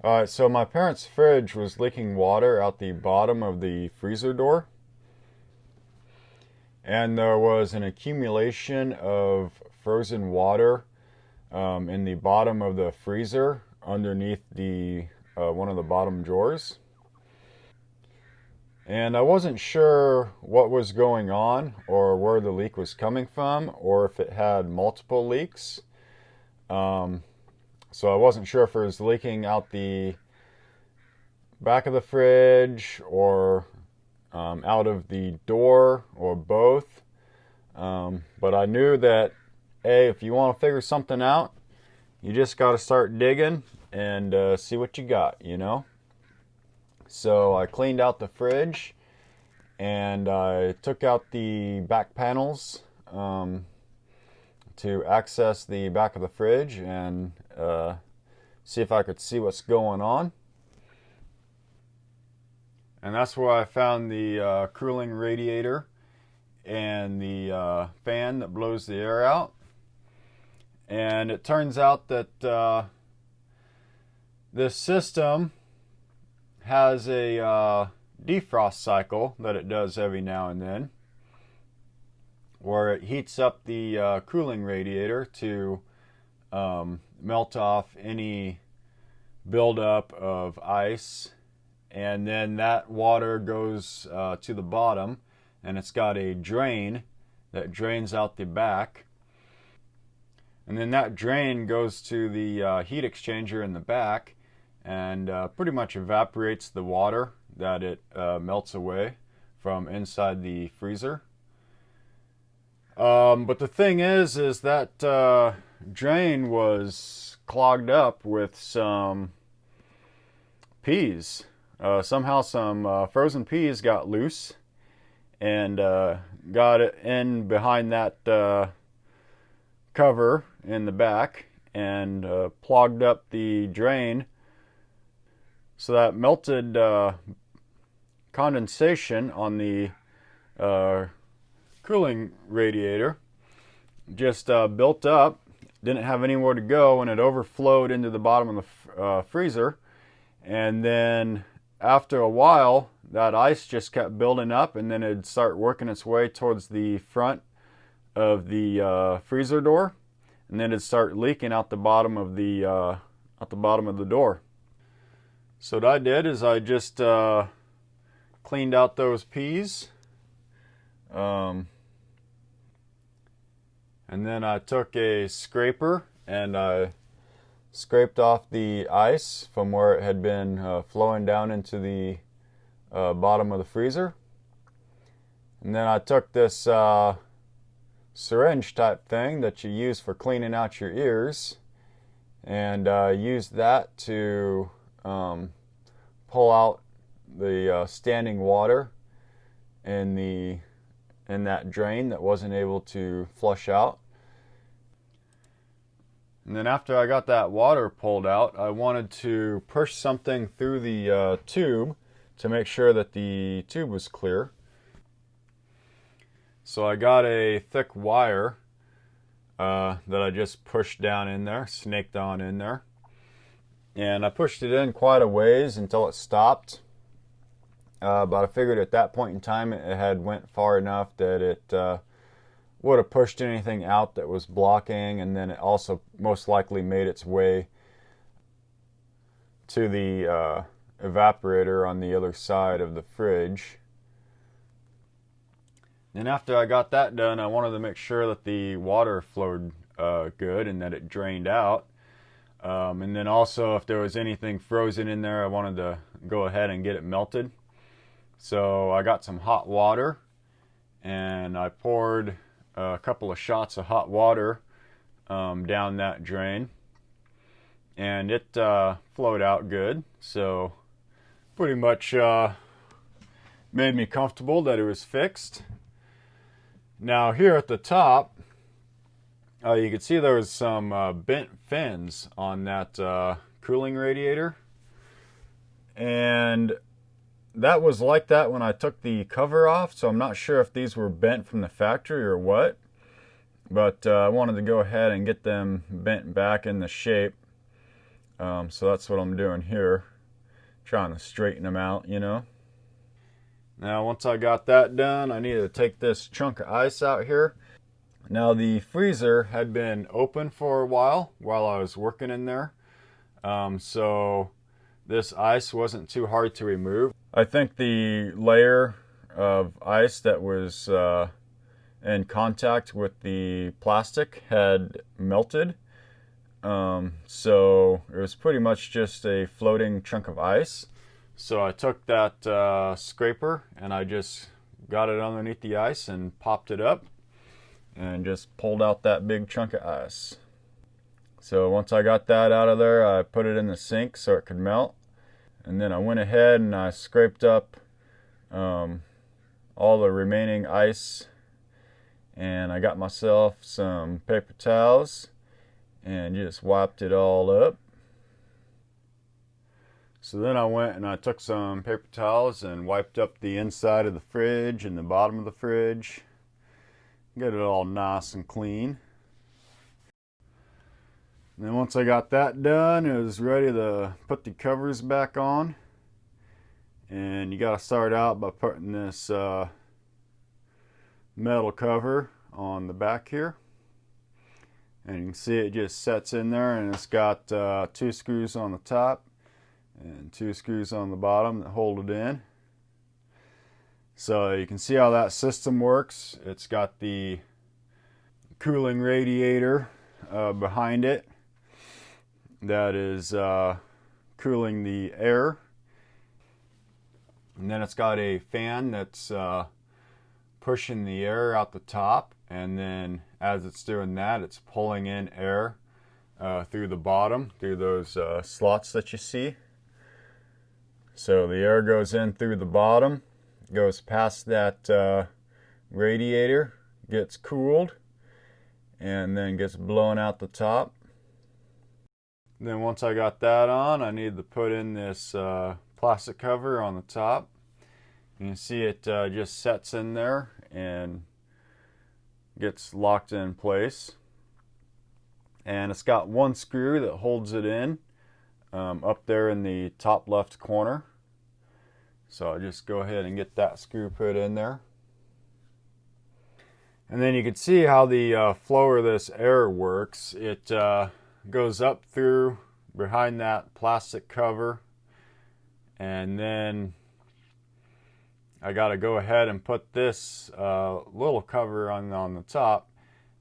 Alright, so my parents' fridge was leaking water out the bottom of the freezer door. And there was an accumulation of frozen water in the bottom of the freezer underneath the one of the bottom drawers. And I wasn't sure what was going on or where the leak was coming from or if it had multiple leaks. So I wasn't sure if it was leaking out the back of the fridge or out of the door or both. But I knew that, hey, if you want to figure something out, you just got to start digging and see what you got, you know? So I cleaned out the fridge and I took out the back panels to access the back of the fridge and see if I could see what's going on. And that's where I found the cooling radiator and the fan that blows the air out. And it turns out that this system has a defrost cycle that it does every now and then, where it heats up the cooling radiator to melt off any buildup of ice, and then that water goes to the bottom, and it's got a drain that drains out the back, and then that drain goes to the heat exchanger in the back and pretty much evaporates the water that it melts away from inside the freezer. But the thing is that drain was clogged up with some peas. Somehow some frozen peas got loose and got it in behind that cover in the back and clogged up the drain. So that melted condensation on the cooling radiator just built up, didn't have anywhere to go, and it overflowed into the bottom of the freezer. And then after a while, that ice just kept building up, and then it'd start working its way towards the front of the freezer door, and then it'd start leaking out the bottom of the door. So what I did is I just cleaned out those peas, and then I took a scraper and I scraped off the ice from where it had been flowing down into the bottom of the freezer. And then I took this syringe type thing that you use for cleaning out your ears and used that to pull out the standing water in that drain that wasn't able to flush out. And then after I got that water pulled out, I wanted to push something through the tube to make sure that the tube was clear. So I got a thick wire that I just pushed down in there, snaked on in there. And I pushed it in quite a ways until it stopped. But I figured at that point in time it had went far enough that it would have pushed anything out that was blocking, and then it also most likely made its way to the evaporator on the other side of the fridge. And after I got that done, I wanted to make sure that the water flowed good and that it drained out. And then also if there was anything frozen in there, I wanted to go ahead and get it melted. So I got some hot water and I poured a couple of shots of hot water down that drain, and it flowed out good. So pretty much made me comfortable that it was fixed. Now here at the top, you can see there was some bent fins on that cooling radiator, and that was like that when I took the cover off, so I'm not sure if these were bent from the factory or what, but I wanted to go ahead and get them bent back in the shape So that's what I'm doing here, trying to straighten them out, you know. Now once I got that done, I need to take this chunk of ice out here. Now the freezer had been open for a while I was working in there, so this ice wasn't too hard to remove. I think the layer of ice that was in contact with the plastic had melted, so it was pretty much just a floating chunk of ice. So I took that scraper and I just got it underneath the ice and popped it up and just pulled out that big chunk of ice. So once I got that out of there, I put it in the sink so it could melt. And then I went ahead and I scraped up all the remaining ice, and I got myself some paper towels and just wiped it all up. So then I went and I took some paper towels and wiped up the inside of the fridge and the bottom of the fridge. Get it all nice and clean. And then once I got that done, it was ready to put the covers back on. And you got to start out by putting this metal cover on the back here. And you can see it just sets in there, and it's got 2 screws on the top and 2 screws on the bottom that hold it in. So you can see how that system works. It's got the cooling radiator behind it that is cooling the air. And then it's got a fan that's pushing the air out the top, and then as it's doing that, it's pulling in air through the bottom, through those slots that you see. So the air goes in through the bottom, goes past that radiator, gets cooled, and then gets blown out the top. Then once I got that on, I need to put in this plastic cover on the top. You can see it just sets in there and gets locked in place. And it's got 1 screw that holds it in up there in the top left corner. So I'll just go ahead and get that screw put in there. And then you can see how the flow of this air works. It goes up through behind that plastic cover, and then I got to go ahead and put this little cover on the top,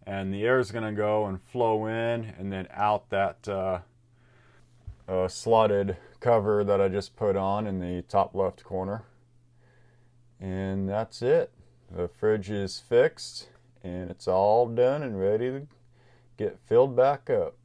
and the air is going to go and flow in and then out that slotted cover that I just put on in the top left corner. And that's it. The fridge is fixed and it's all done and ready to get filled back up.